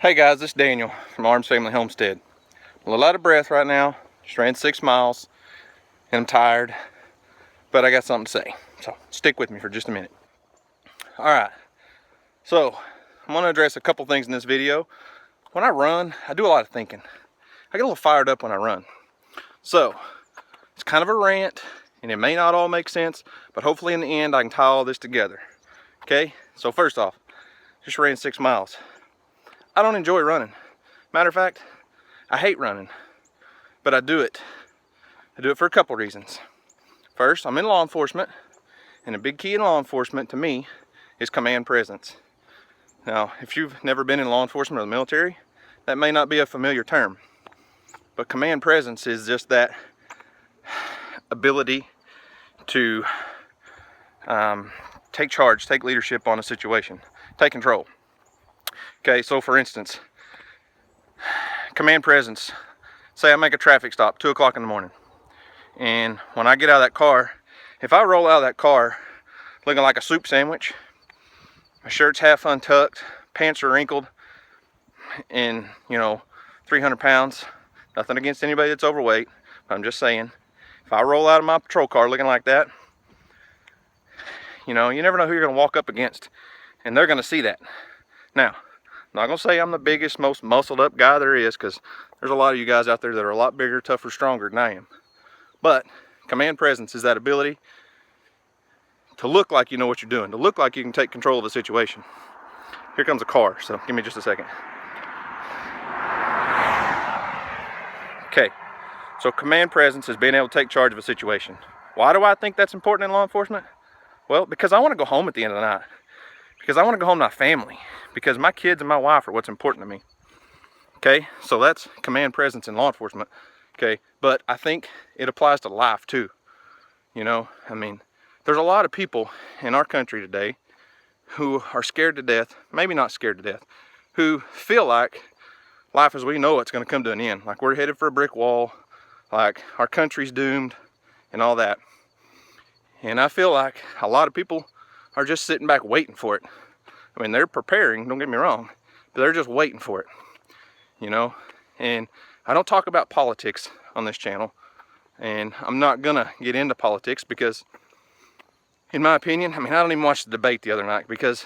Hey guys, this is Daniel from Arms Family Homestead. I'm a little out of breath right now, just ran 6 miles, and I'm tired, but I got something to say, so stick with me for just a minute. Alright, so I'm going to address a couple things in this video. When I run, I do a lot of thinking. I get a little fired up when I run. So, it's kind of a rant, and it may not all make sense, but hopefully in the end I can tie all this together. Okay, so first off, just ran 6 miles. I don't enjoy running. Matter of fact, I hate running, but I do it. I do it for a couple reasons. First, I'm in law enforcement, and a big key in law enforcement to me is command presence. Now, if you've never been in law enforcement or the military, that may not be a familiar term, but command presence is just that ability to take charge, take leadership on a situation, take control. Okay, so for instance, command presence. Say I make a traffic stop, 2 o'clock in the morning. And when I get out of that car, if I roll out of that car looking like a soup sandwich, my shirt's half untucked, pants are wrinkled, and 300 pounds, nothing against anybody that's overweight, but I'm just saying, if I roll out of my patrol car looking like that, you never know who you're gonna walk up against, and they're gonna see that. Now, I'm not gonna say I'm the biggest, most muscled up guy there is, because there's a lot of you guys out there that are a lot bigger, tougher, stronger than I am. But command presence is that ability to look like you know what you're doing, to look like you can take control of the situation. Here comes a car, so give me just a second. Okay, so command presence is being able to take charge of a situation. Why do I think that's important in law enforcement? Well, because I want to go home at the end of the night. Because I want to go home to my family. Because my kids and my wife are what's important to me. Okay, so that's command presence in law enforcement. Okay, but I think it applies to life too. There's a lot of people in our country today who are scared to death, maybe not scared to death, who feel like life as we know it's going to come to an end. Like we're headed for a brick wall, like our country's doomed, and all that. And I feel like a lot of people are just sitting back waiting for it. They're preparing, don't get me wrong, but they're just waiting for it, And I don't talk about politics on this channel, and I'm not gonna get into politics because, in my opinion, I don't even watch the debate the other night because,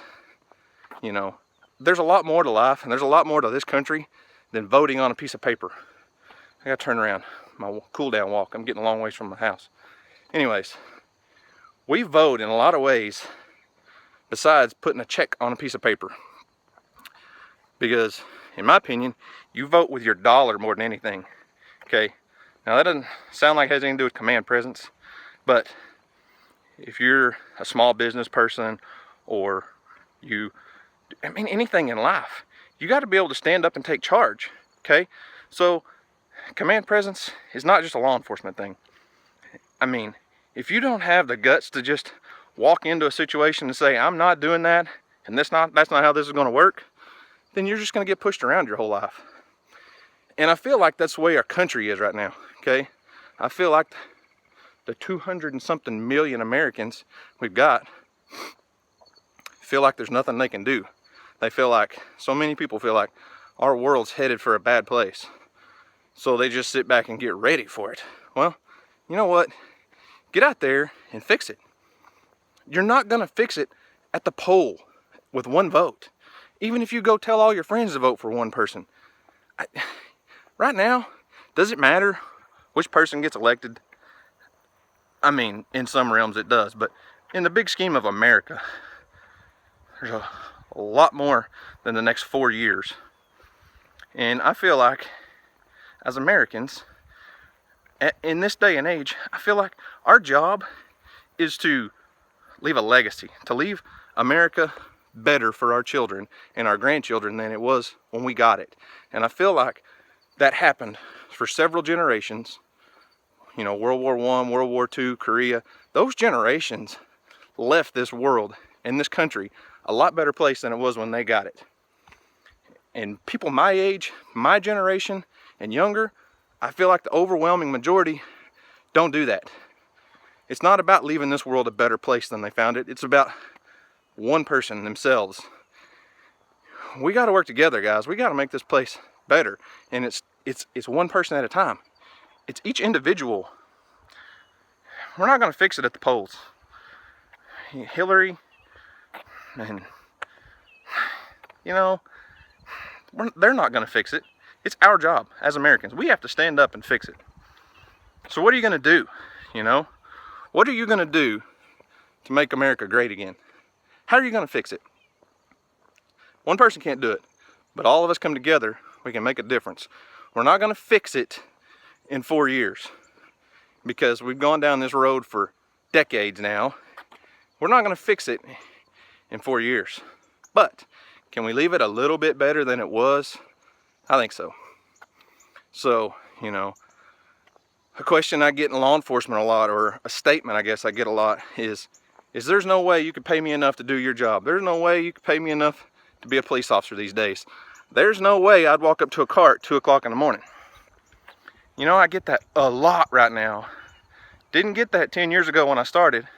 there's a lot more to life and there's a lot more to this country than voting on a piece of paper. I gotta turn around, my cool down walk. I'm getting a long ways from my house. Anyways, we vote in a lot of ways besides putting a check on a piece of paper. Because, in my opinion, you vote with your dollar more than anything. Okay? Now that doesn't sound like it has anything to do with command presence, but if you're a small business person or anything in life, you got to be able to stand up and take charge. Okay? So, command presence is not just a law enforcement thing. If you don't have the guts to just walk into a situation and say, I'm not doing that, and that's not how this is going to work, then you're just going to get pushed around your whole life. And I feel like that's the way our country is right now, okay? I feel like the 200 and something million Americans we've got feel like there's nothing they can do. So many people feel like our world's headed for a bad place. So they just sit back and get ready for it. Well, you know what? Get out there and fix it. You're not going to fix it at the poll with one vote. Even if you go tell all your friends to vote for one person. Right now, does it matter which person gets elected? In some realms it does, but in the big scheme of America, there's a lot more than the next 4 years. And I feel like, as Americans, in this day and age, I feel like our job is to leave a legacy, to leave America better for our children and our grandchildren than it was when we got it. And I feel like that happened for several generations. World War I, World War II, Korea. Those generations left this world and this country a lot better place than it was when they got it. And people my age, my generation, and younger, I feel like the overwhelming majority don't do that. It's not about leaving this world a better place than they found it. It's about one person themselves we got to work together, guys. We got to make this place better. And it's one person at a time. It's each individual. We're not going to fix it at the polls. Hillary, and you know, they're not going to fix it. It's our job as Americans. We have to stand up and fix it. So what are you going to do? You know, what are you going to do to make America great again? How are you going to fix it? One person can't do it, but all of us come together, we can make a difference. We're not going to fix it in 4 years because we've gone down this road for decades now. We're not going to fix it in 4 years, but can we leave it a little bit better than it was? I think so. So, you know, a question I get in law enforcement a lot, or a statement I guess I get a lot, is there's no way you could pay me enough to do your job. There's no way you could pay me enough to be a police officer these days. There's no way I'd walk up to a car at 2 o'clock in the morning. You know, I get that a lot right now. Didn't get that 10 years ago when I started.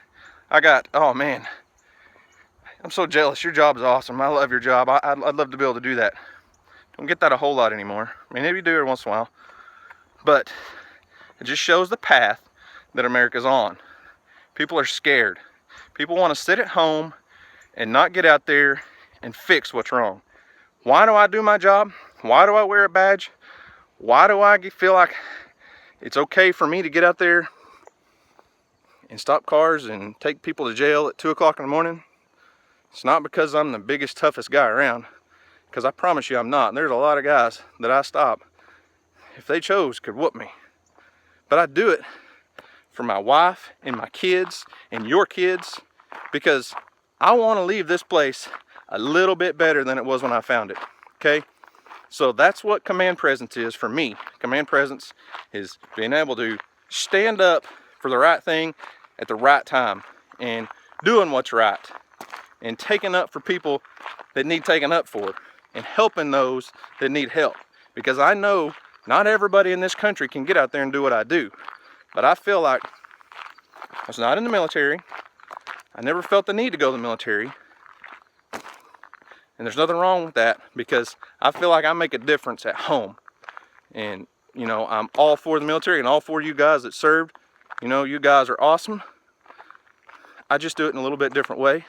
I got, oh man, I'm so jealous. Your job is awesome. I love your job. I'd love to be able to do that. Don't get that a whole lot anymore. I mean, maybe you do every once in a while. But it just shows the path that America's on. People are scared. People want to sit at home and not get out there and fix what's wrong. Why do I do my job? Why do I wear a badge? Why do I feel like it's okay for me to get out there and stop cars and take people to jail at 2 o'clock in the morning? It's not because I'm the biggest, toughest guy around, because I promise you I'm not. And there's a lot of guys that I stop, if they chose, could whoop me. But I do it for my wife and my kids and your kids, because I want to leave this place a little bit better than it was when I found it. Okay? So that's what command presence is for me. Command presence is being able to stand up for the right thing at the right time and doing what's right and taking up for people that need taken up for and helping those that need help. Because I know not everybody in this country can get out there and do what I do. But I feel like I was not in the military. I never felt the need to go to the military. And there's nothing wrong with that, because I feel like I make a difference at home. And, you know, I'm all for the military and all for you guys that served. You know, you guys are awesome. I just do it in a little bit different way.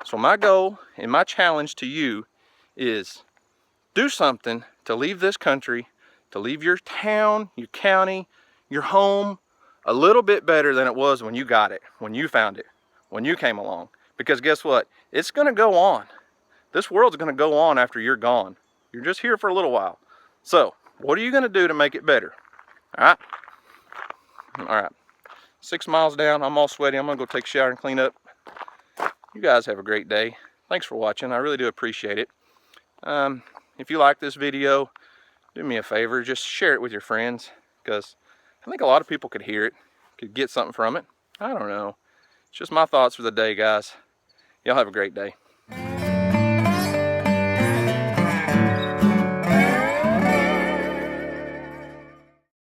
So my goal and my challenge to you is do something to leave this country, to leave your town, your county, your home a little bit better than it was when you got it, when you found it, when you came along. Because guess what? It's going to go on. This world's going to go on after you're gone. You're just here for a little while. So, what are you going to do to make it better? All right? All right. 6 miles down. I'm all sweaty. I'm going to go take a shower and clean up. You guys have a great day. Thanks for watching. I really do appreciate it. If you like this video, do me a favor. Just share it with your friends, because I think a lot of people could hear it, could get something from it. I don't know. It's just my thoughts for the day, guys. Y'all have a great day.